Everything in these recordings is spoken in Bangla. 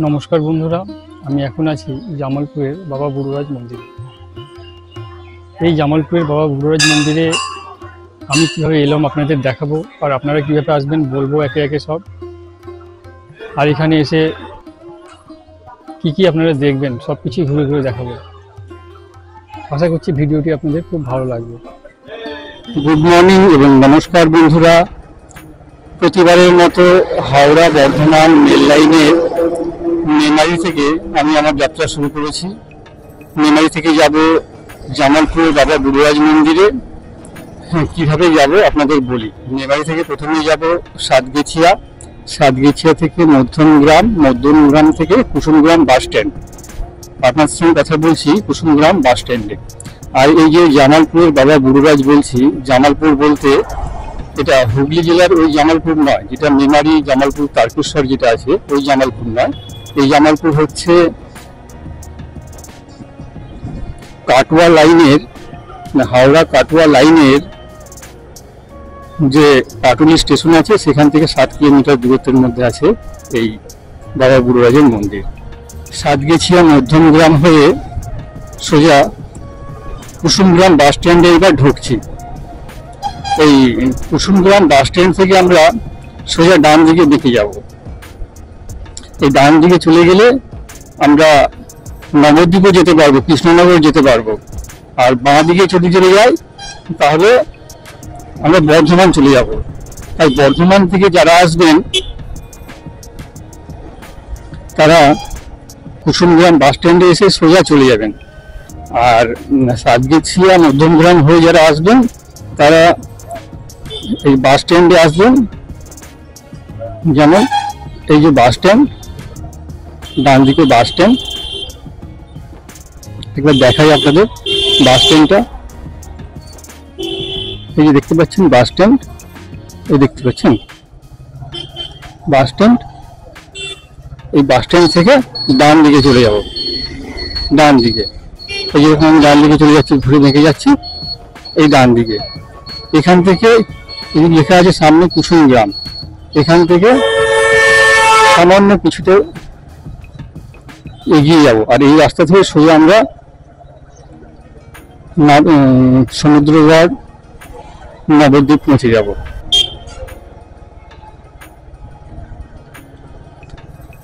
নমস্কার বন্ধুরা, আমি এখন আছি জামালপুরের বাবা বুড়োরাজ মন্দিরে। এই জামালপুরের বাবা বুড়োরাজ মন্দিরে আমি কীভাবে এলাম আপনাদের দেখাবো, আর আপনারা কীভাবে আসবেন বলবো একে একে সব। আর এখানে এসে কি কি আপনারা দেখবেন সব কিছুই ঘুরে ঘুরে দেখাবো। আশা করছি ভিডিওটি আপনাদের খুব ভালো লাগবে। গুড মর্নিং এবং নমস্কার বন্ধুরা। প্রতিবারের মতো হাওড়া বর্ধমান রেল লাইনের মেমারি থেকে আমি আমার যাত্রা শুরু করেছি। মেমারি থেকে যাব জামালপুর বাবা বুড়োরাজ মন্দিরে। কিভাবে যাব আপনাদের বলি। মেমারি থেকে প্রথমে যাব সাতগেছিয়া, সাতগেছিয়া থেকে মধ্যমগ্রাম থেকে কুসুমগ্রাম বাস স্ট্যান্ড। আপনার সঙ্গে কথা বলছি কুসুমগ্রাম বাস স্ট্যান্ডে। আর এই যে জামালপুরের বাবা বুড়োরাজ বলছি, জামালপুর বলতে এটা হুগলি জেলার ওই জামালপুর নয়, যেটা মেমারি জামালপুর তারকেশ্বর যেটা আছে ওই জামালপুর নয়। এই জামালপুর হচ্ছে কাটোয়া লাইনের, হাওড়া কাটোয়া লাইনের যে পাটুলি স্টেশন আছে সেখান থেকে 7 কিলোমিটার দূরত্বের মধ্যে আছে এই বাবা বুড়োরাজের মন্দির। সাতগেছিয়া মধ্যমগ্রাম হয়ে সোজা কুসুমগ্রাম বাস স্ট্যান্ডে এবার ঢুকছি। এই কুসুমগ্রাম বাস স্ট্যান্ড থেকে আমরা সোজা ডান দিকে দেখে যাব। এই ডান দিকে চলে গেলে আমরা নবদ্বীপও যেতে পারবো, কৃষ্ণনগর যেতে পারবো। আর বাঁ দিকে যদি চলে যাই তাহলে আমরা বর্ধমান চলে যাব। তাই বর্ধমান থেকে যারা আসবেন তারা কুসুমগ্রাম বাস স্ট্যান্ডে এসে সোজা চলে যাবেন। আর সাতগেছিয়া মধ্যমগ্রাম হয়ে যারা আসবেন তারা এই বাস স্ট্যান্ডে আসবেন। যেমন এই যে বাস স্ট্যান্ড, ডান দিকে বাস স্ট্যান্ড, একবার দেখাই আপনাদের বাস স্ট্যান্ডটা। এই যে দেখতে পাচ্ছেন বাস স্ট্যান্ড, এই দেখতে পাচ্ছেন বাস স্ট্যান্ড। এই বাস স্ট্যান্ড থেকে ডান দিকে চলে যাব। ডান দিকে এই যে আমি ডান দিকে চলে যাচ্ছি, ঘুরে দেখে যাচ্ছি এই ডান দিকে। এখান থেকে লেখা আছে সামনে কুসুমগ্রাম, এখান থেকে সামান্য কিছুটা এগিয়ে যাব। আর এই রাস্তা থেকে সোজা আমরা সমুদ্রগড় নবদ্বীপ পৌঁছে যাব।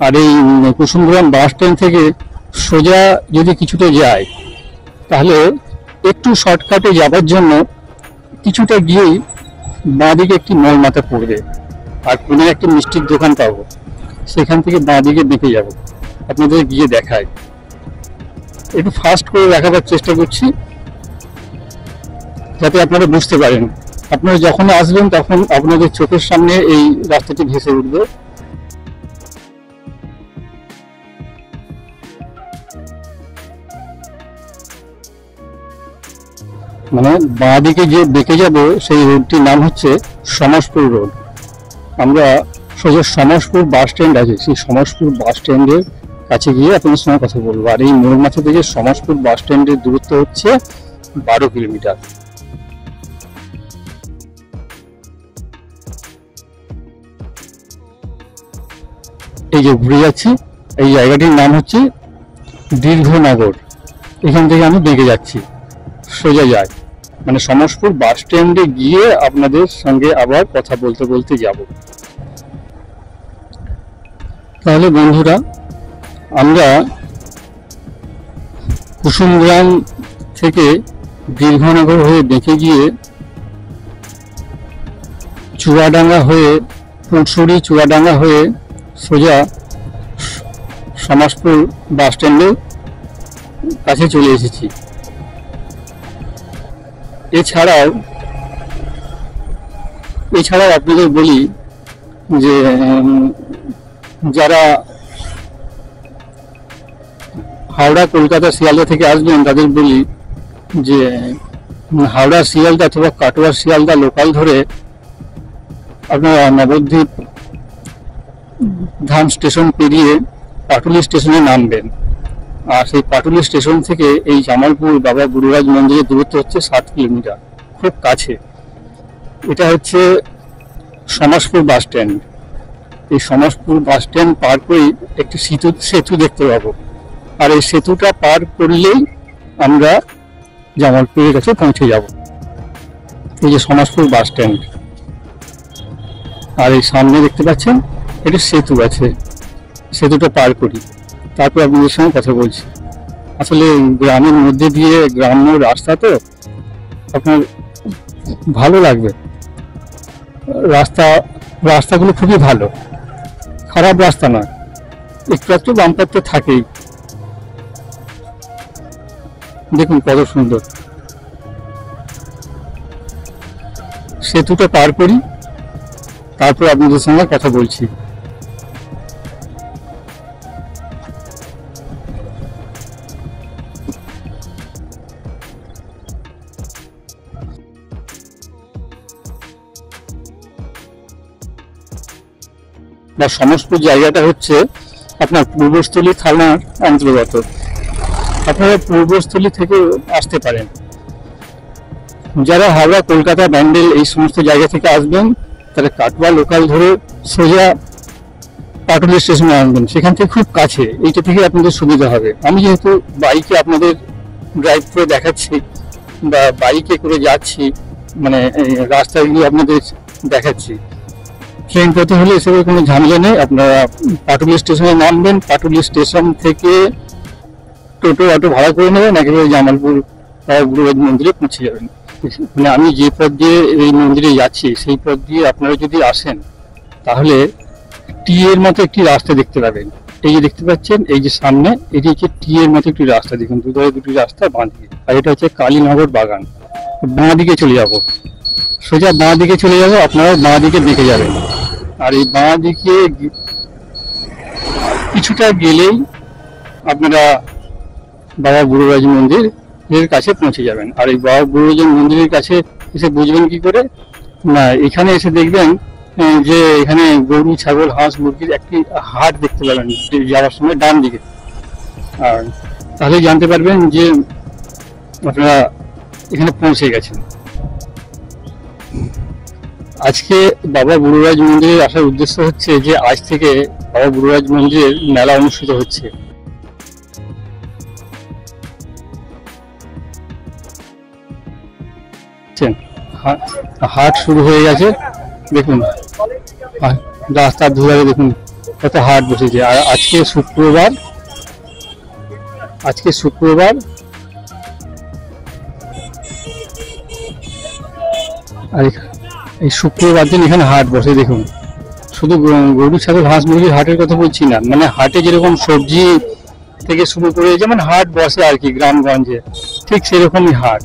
আর এই কুসুমগ্রাম বাস স্ট্যান্ড থেকে সোজা যদি কিছুটা যায় তাহলে একটু শর্টকাটে যাবার জন্য কিছুটা গিয়েই বাঁদিকে একটি মোড় মাথা পড়বে, আর কোনো একটা মিষ্টির দোকান পাবো। সেখান থেকে বাঁদিকে বেঁকে যাব, আপনাদের গিয়ে দেখায়। একটু ফাস্ট করে দেখাবার চেষ্টা করছি যাতে আপনারা বুঝতে পারেন। আপনারা যখন আসবেন তখন আপনাদের চোখের সামনে এই রাস্তাটি ভেসে উঠবে। মানে বাঁ দিকে যে বেঁকে যাব সেই রোডটির নাম হচ্ছে সমাজপুর রোড। আমরা সোজা সমাজপুর বাস স্ট্যান্ড আছে, সেই সমাজপুর বাস স্ট্যান্ডের কাছে গিয়ে আপনাদের সঙ্গে কথা বলবো। আর এই মোড় মাথা থেকে সমাজপুর বাস স্ট্যান্ডের দূরত্ব হচ্ছে 12 কিলোমিটার। এই যে ঘুরে যাচ্ছি, এই জায়গাটির নাম হচ্ছে দীর্ঘনগর। এখান থেকে আমি বেঁকে যাচ্ছি, সোজা যায় মানে সমাজপুর বাস স্ট্যান্ডে গিয়ে আপনাদের সঙ্গে আবার কথা বলতে বলতে যাব। তাহলে বন্ধুরা, আমরা কুসুমগ্রাম থেকে দীর্ঘনগর হয়ে বেঁকে গিয়ে চুয়াডাঙ্গা হয়ে পুঁটসুরি চুয়াডাঙ্গা হয়ে সোজা সমাজপুর বাস স্ট্যান্ডের কাছে চলে এসেছি। এছাড়াও আপনাদের বলি যে যারা হাওড়া কলকাতা শিয়ালদা থেকে আসবেন তাদের বলি যে হাওড়া শিয়ালদা অথবা কাটোয়া শিয়ালদা লোকাল ধরে আপনারা নবদ্বীপ ধাম স্টেশন পেরিয়ে পাটুলি স্টেশনে নামবেন। আর সেই পাটুলি স্টেশন থেকে এই জামালপুর বাবা বুড়োরাজ মন্দিরের দূরত্ব হচ্ছে 7 কিলোমিটার, খুব কাছে। এটা হচ্ছে সমাজপুর বাস স্ট্যান্ড। এই সমাজপুর বাস স্ট্যান্ড পার করেই একটি সেতু দেখতে পাবো। আর এই সেতুটা পার করলেই আমরা জামালপুরের কাছে পৌঁছে যাব। এই যে সমাজপুর বাস স্ট্যান্ড, আর এই সামনে দেখতে পাচ্ছেন একটি সেতু আছে, সেতুটা পার করি তারপর আপনাদের সঙ্গে কথা বলছি। আসলে গ্রামের মধ্যে দিয়ে, গ্রাম্য রাস্তা তো আপনার ভালো লাগবে। রাস্তাগুলো খুবই ভালো, খারাপ রাস্তা নয়, একটু একটু বাম্পার তো থাকেই। দেখুন কত সুন্দর। সেতুটা পার করি তারপর আপনাদের সঙ্গে কথা বলছি। বা সমাজপুর জায়গাটা হচ্ছে আপনার পূর্বস্থলী থানার অন্তর্গত। আপনারা পূর্বস্থলী থেকে আসতে পারেন। যারা হাওড়া, কলকাতা, ব্যান্ডেল এই সমস্ত জায়গা থেকে আসবেন তারা কাটোয়া লোকাল ধরে সোজা পাটুলি স্টেশনে আনবেন, সেখান থেকে খুব কাছে, এইটা থেকে আপনাদের সুবিধা হবে। আমি যেহেতু বাইকে আপনাদের ড্রাইভ করে দেখাচ্ছি বা বাইকে করে যাচ্ছি, মানে রাস্তাগুলো আপনাদের দেখাচ্ছি। ট্রেন পেতে হলে এসবের কোনো ঝামেলা নেই। আপনারা পাটুলি স্টেশনে নামবেন, পাটুলি স্টেশন থেকে টোটো অটো ভাড়া করে নেবেন, একেবারে জামালপুর গুরুবাজ মন্দিরে পৌঁছে যাবেন। মানে আমি যে পথ দিয়ে এই মন্দিরে যাচ্ছি সেই পথ দিয়ে আপনারা যদি আসেন তাহলে টি এর মতো একটি রাস্তা দেখতে পাবেন। এই যে দেখতে পাচ্ছেন, এই যে সামনে, এটি হচ্ছে টি এর মতো একটি রাস্তা। দেখুন দুধারে দুটি রাস্তা, বাঁ দিকে। আর এটা হচ্ছে কালীনগর বাগান। বাঁ দিকে চলে যাব, সোজা বাঁ দিকে চলে যাব, আপনারা বাঁ দিকে দেখে যাবেন। আর এই বাঁ দিকে কিছুটা গেলেই আপনারা বাবা বুড়োরাজ মন্দির এর কাছে পৌঁছে যাবেন। আর এই বাবা বুড়োরাজ মন্দিরের কাছে এসে বুঝবেন কি করে না, এখানে এসে দেখবেন যে এখানে গরু, ছাগল, হাঁস, মুরগির একটি হাট দেখতে পাবেন যাওয়ার সময় ডান দিকে। আর তাহলে জানতে পারবেন যে আপনারা এখানে পৌঁছে গেছেন। আজকে বাবা বুড়োরাজ মন্দিরে আসার উদ্দেশ্য হচ্ছে যে আজ থেকে বাবা বুড়োরাজ মন্দিরের মেলা অনুষ্ঠিত হচ্ছে। হাট শুরু হয়ে গেছে, দেখুন রাস্তার দুধারে দেখুন কত হাট বসেছে। আর আজকে শুক্রবার, আর এই শুক্রবার দিন এখানে হাট বসে। দেখুন শুধু গরু, ছাগল, হাঁস, মুরগির হাটের কথা বলছি না, মানে হাটে যেরকম সবজি থেকে শুরু করে যেমন হাট বসে আর কি গ্রামগঞ্জে, ঠিক সেরকমই হাট,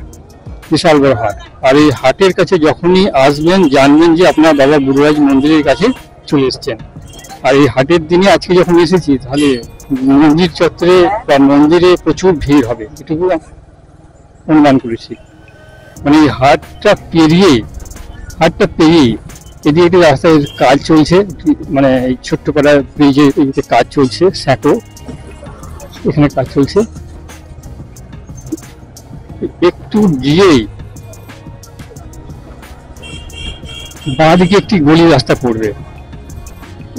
বিশাল বড় হাট। আর এই হাটের কাছে যখনই আসবেন জানবেন যে আপনার বাবা বুড়োরাজ মন্দিরের কাছে চলে এসছেন। আর এই হাটের দিনে আজকে যখন এসেছি তাহলে মন্দির চত্বরে বা মন্দিরে প্রচুর ভিড় হবে, এটুকু অনুমান করেছি। মানে এই হাটটা পেরিয়ে এদিকে রাস্তায় কাজ চলছে, মানে এই ছোট্টপাড়া ব্রিজে এদিকে কাজ চলছে, স্যাটো এখানে কাজ চলছে। একটু গিয়েই বাঁ দিকে একটি গলি রাস্তা পড়বে,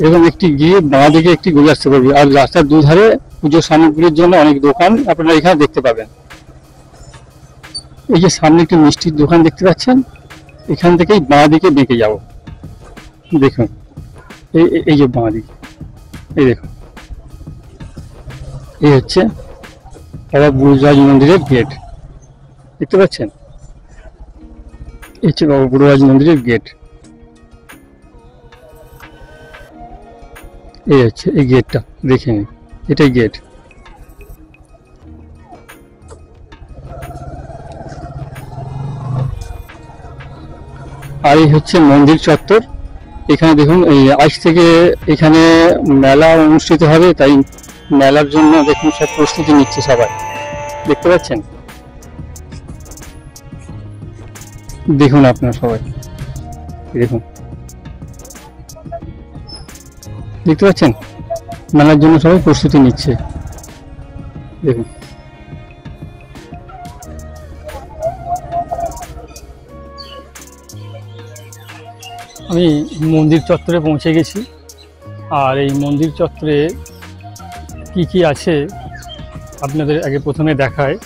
এবং একটি গিয়ে বাঁ দিকে একটি গলি রাস্তা পড়বে। আর রাস্তার দুধারে পুজোর সামগ্রীর জন্য অনেক দোকান আপনারা এখানে দেখতে পাবেন। এই যে সামনে একটি মিষ্টির দোকান দেখতে পাচ্ছেন, এখান থেকেই বাঁ দিকে বেঁকে যাব। দেখুন এই যে বাঁ দিকে, এই দেখুন এই হচ্ছে বাবা বুড়োরাজ মন্দিরের গেট, দেখতে পাচ্ছেন? এই হচ্ছে বাবা বুড়োরাজ মন্দিরের গেট। এই হচ্ছে এই গেটটা, দেখে নিন, এটাই গেট। আর এই হচ্ছে মন্দির চত্বর। এখানে দেখুন এই আজ থেকে এখানে মেলা অনুষ্ঠিত হবে, তাই মেলার জন্য দেখুন সব প্রস্তুতি নিচ্ছে সবাই, দেখতে পাচ্ছেন? দেখুন আপনারা সবাই দেখুন, দেখতে পাচ্ছেন মেলার জন্য সবাই প্রস্তুতি নিচ্ছে, দেখুন। আমি মন্দির চত্বরে পৌঁছে গেছি। আর এই মন্দির চত্বরে কি কি আছে আপনাদের আগে প্রথমে দেখায়।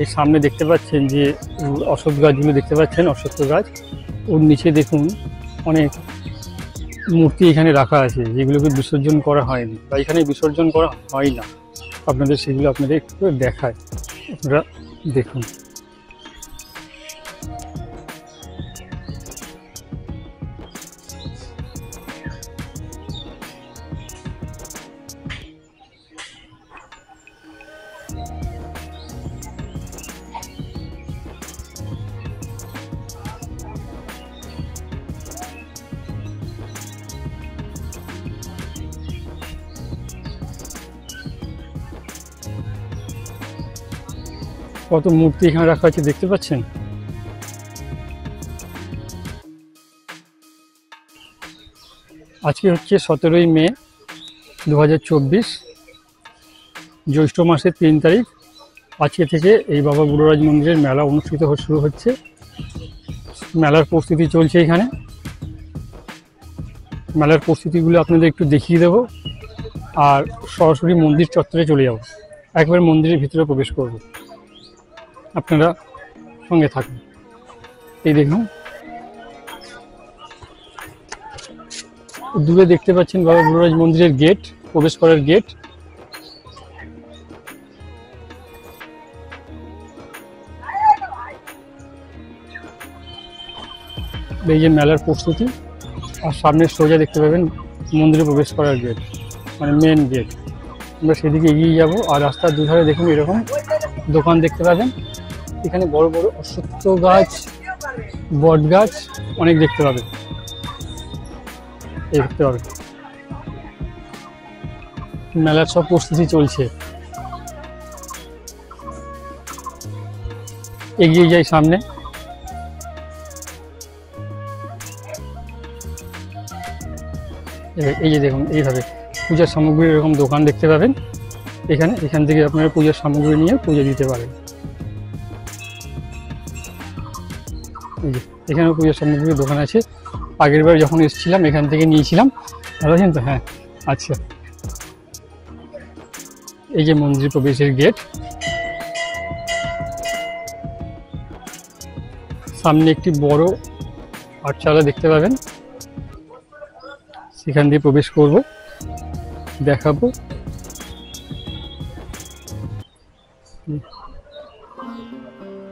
এই সামনে দেখতে পাচ্ছেন যে অশ্বত্থ গাছগুলো দেখতে পাচ্ছেন, অশ্বত্থ গাছ। ওর নিচে দেখুন অনেক মূর্তি এখানে রাখা আছে, যেগুলোকে বিসর্জন করা হয়নি বা এখানে বিসর্জন করা হয় না। আপনাদের সেগুলো আপনাদের একটু দেখায়, আপনারা দেখুন। কত মূর্তি এখানে রাখা আছে দেখতে পাচ্ছেন। আজকে হচ্ছে 17ই মে 2024, জ্যৈষ্ঠ মাসের 3 তারিখ। আজকে থেকে এই বাবা বুড়োরাজ মন্দিরের মেলা অনুষ্ঠিত শুরু হচ্ছে। মেলার প্রস্তুতি চলছে এখানে। মেলার প্রস্তুতিগুলো আপনাদের একটু দেখিয়ে দেব, আর সরাসরি মন্দির চত্বরে চলে যাব, একবার মন্দিরের ভিতরে প্রবেশ করব। আপনারা সঙ্গে থাকুন। এই দেখুন দূরে দেখতে পাচ্ছেন বাবা বুড়োরাজ মন্দিরের গেট, প্রবেশ করার গেট। এই যে মেলার প্রস্তুতি, আর সামনে সোজা দেখতে পাবেন মন্দিরে প্রবেশ করার গেট, মানে মেন গেট। আমরা সেদিকে এগিয়ে যাব। আর রাস্তার দুধারে দেখুন এরকম দোকান দেখতে পাবেন। এখানে বড় বড় অশ্বত্থ গাছ, বট গাছ অনেক দেখতে পাবেন। এই দেখতে পাবেন মেলার সব প্রস্তুতি চলছে। এগিয়ে যাই সামনে। এই যে দেখুন এইভাবে পূজার সামগ্রীর এরকম দোকান দেখতে পাবেন। এখান থেকে আপনারা পূজার সামগ্রী নিয়ে পুজো দিতে পারেন। এই যে এখানেও পূজার সামগ্রীর দোকান আছে। আগের বার যখন এসেছিলাম এখান থেকে নিয়েছিলাম। ভালো আছেন তো? হ্যাঁ, আচ্ছা। এই যে মন্দির প্রবেশের গেট, সামনে একটি বড় পাঠশালা দেখতে পাবেন। সেখান দিয়ে প্রবেশ করব, দেখাবো।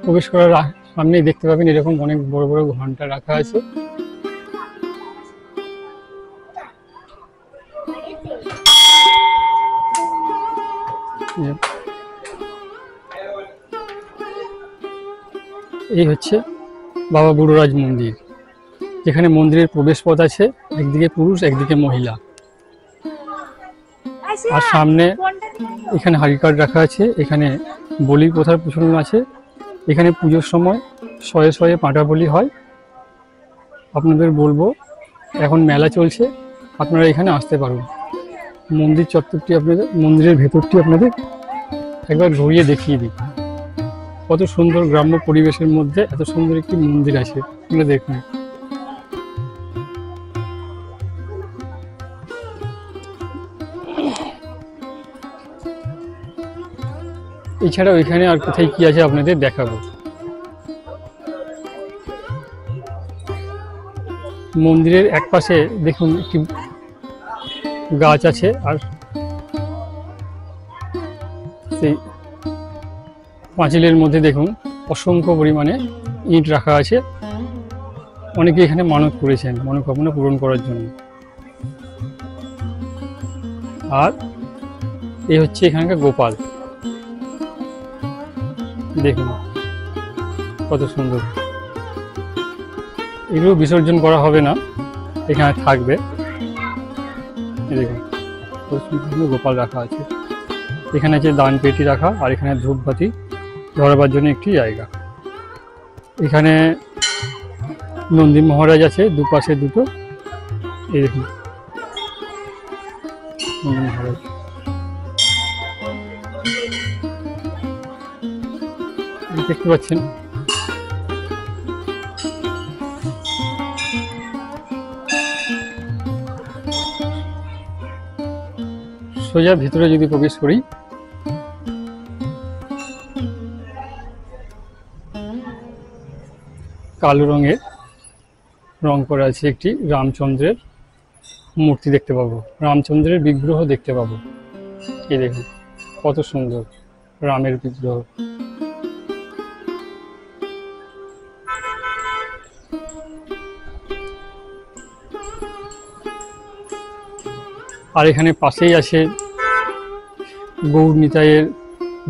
প্রবেশ করার সামনেই দেখতে পাবেন এরকম অনেক বড় বড় ঘন্টা রাখা আছে। এই হচ্ছে বাবা বুড়োরাজ মন্দির, যেখানে মন্দিরের প্রবেশ পথ আছে, একদিকে পুরুষ একদিকে মহিলা। আর সামনে এখানে হাড়ি কাঠ রাখা আছে, এখানে বলি প্রথার প্রচলন আছে। এখানে পুজোর সময় শয়ে শয়ে পাঁটা বলি হয়। আপনাদের বলবো এখন মেলা চলছে, আপনারা এখানে আসতে পারুন। মন্দির চত্বরটি আপনাদের, মন্দিরের ভেতরটি আপনাদের একবার ঘুরিয়ে দেখিয়ে দিই। কত সুন্দর গ্রাম্য পরিবেশের মধ্যে এত সুন্দর একটি মন্দির আছে, আপনারা দেখুন। এছাড়াও এখানে আর কোথায় কি আছে আপনাদের দেখাবো। মন্দিরের এক পাশে দেখুন একটি গাছ আছে, আর সেই পাঁচিলের মধ্যে দেখুন অসংখ্য পরিমাণে ইট রাখা আছে। অনেকে এখানে মানত করেছেন মনোকামনা পূরণ করার জন্য। আর এই হচ্ছে এখানকার গোপাল, দেখুন কত সুন্দর। এগুলো বিসর্জন করা হবে না, এখানে থাকবে। দেখুন কত সুন্দর গোপাল রাখা আছে। এখানে আছে দান পেটি রাখা, আর এখানে ধূপবাতি ধরাবার জন্য একটি জায়গা। এখানে নন্দী মহারাজ আছে, দুপাশে দুটো। এই দেখুন নন্দী মহারাজ। দেখতে পাচ্ছেন সোজা ভিতরে যদি প্রবেশ করি, কালো রঙের রং করা আছে একটি রামচন্দ্রের মূর্তি দেখতে পাবো, রামচন্দ্রের বিগ্রহ দেখতে পাবো। এই দেখুন কত সুন্দর রামের বিগ্রহ। আর এখানে পাশেই আছে গৌর নিতাইয়ের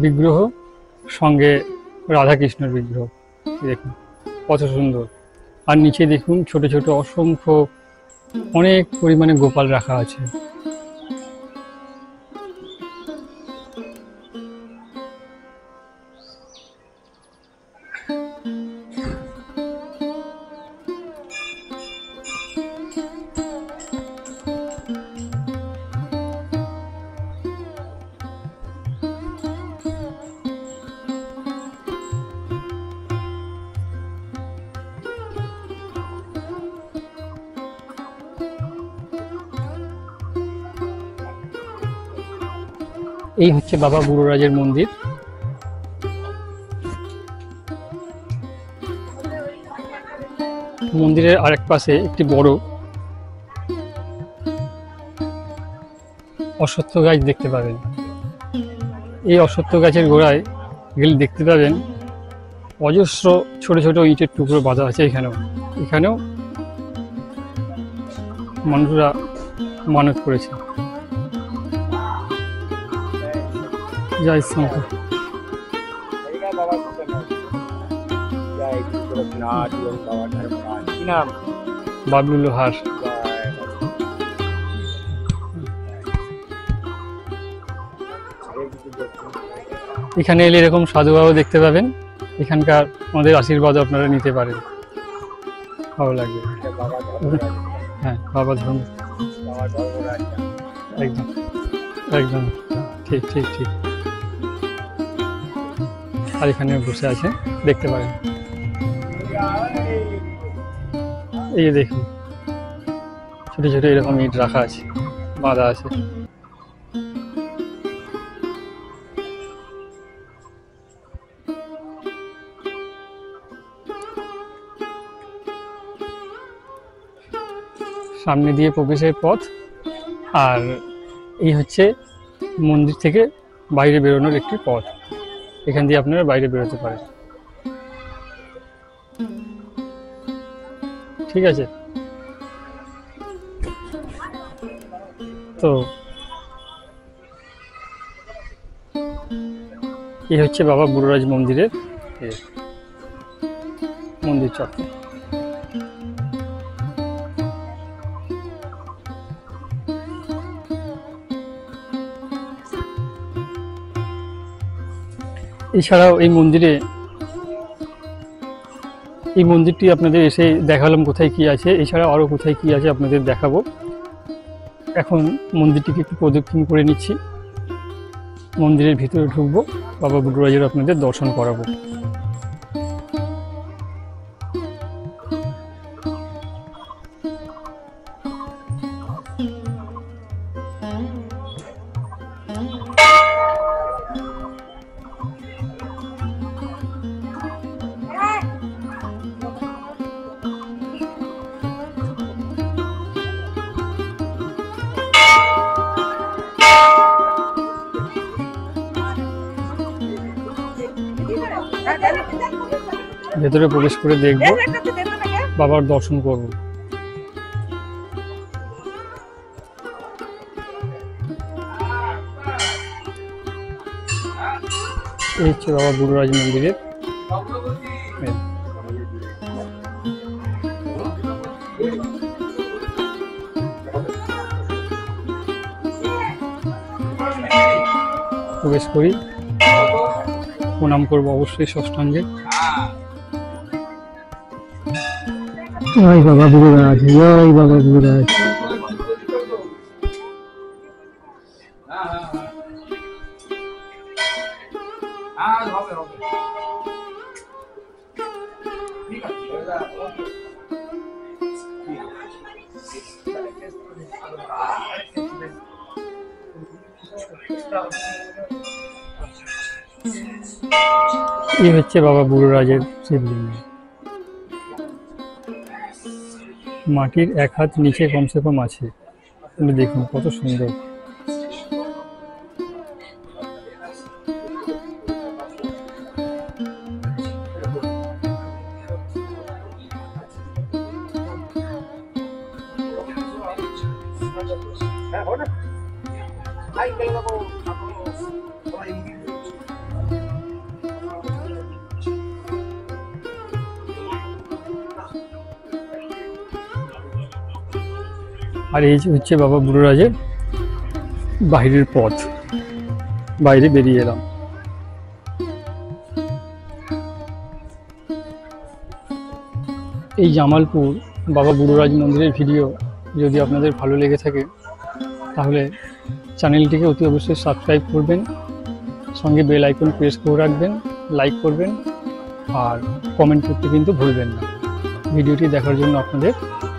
বিগ্রহ, সঙ্গে রাধাকৃষ্ণের বিগ্রহ। দেখুন কত সুন্দর। আর নিচে দেখুন ছোট ছোট অসংখ্য অনেক পরিমাণে গোপাল রাখা আছে। এই হচ্ছে বাবা বুড়োরাজের মন্দির। মন্দিরের আরেক পাশে একটি বড় অশ্বত্থ গাছ দেখতে পাবেন। এই অশ্বত্থ গাছের গোড়ায় গেলে দেখতে পাবেন অজস্র ছোট ছোট ইটের টুকরো বাঁধা আছে। এখানেও মানুষরা মানত করেছে। জয় শঙ্কর। বাবলু লোহার। এখানে এলে এরকম সাধু বাবা দেখতে পাবেন, এখানকার আমাদের আশীর্বাদ আপনারা নিতে পারেন, ভালো লাগবে। হ্যাঁ, বাবা ধর্ম, একদম একদম ঠিক ঠিক ঠিক। আর এখানে বসে আছে দেখতে পারেন। এই যে দেখুন ছোট ছোট এরকম ইট রাখা আছে, বাঁধা আছে। সামনে দিয়ে প্রবেশের পথ, আর এই হচ্ছে মন্দির থেকে বাইরে বেরোনোর একটি পথ। এখান দিয়ে আপনারা বাইরে বেরোতে পারেন। ঠিক আছে, তো এই হচ্ছে বাবা বুড়োরাজ মন্দিরের মন্দির চত্বর। এছাড়াও এই মন্দিরটি আপনাদের এসে দেখালাম কোথায় কি আছে। এছাড়া আরও কোথায় কি আছে আপনাদের দেখাবো। এখন মন্দিরটিকে একটু প্রদক্ষিণ করে নিচ্ছি, মন্দিরের ভিতরে ঢুকবো, বাবা বুড়োরাজের আপনাদের দর্শন করাবো। ভেতরে প্রবেশ করে দেখব, বাবার দর্শন করব। এই হচ্ছে বাবা বুড়োরাজ মন্দিরের প্রবেশ করি, প্রণাম করবো অবশ্যই ষষ্ঠাঙ্গে। জয় বাবা বুড়োরাজ, জয় বাবা বুড়োরাজ। এই হচ্ছে বাবা বুড়োরাজের শিবলিঙ্গ। মাটির 1 হাত নিচে কমসে কম আছে। আপনি দেখুন কত সুন্দর। আর এই হচ্ছে বাবা বুড়োরাজের বাইরের পথ। বাইরে বেরিয়ে এলাম। এই জামালপুর বাবা বুড়োরাজ মন্দিরের ভিডিও যদি আপনাদের ভালো লেগে থাকে তাহলে চ্যানেলটিকে অতি অবশ্যই সাবস্ক্রাইব করবেন, সঙ্গে বেল আইকন প্রেস করে রাখবেন, লাইক করবেন আর কমেন্ট করতে কিন্তু ভুলবেন না। ভিডিওটি দেখার জন্য আপনাদের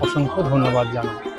অসংখ্য ধন্যবাদ জানাই।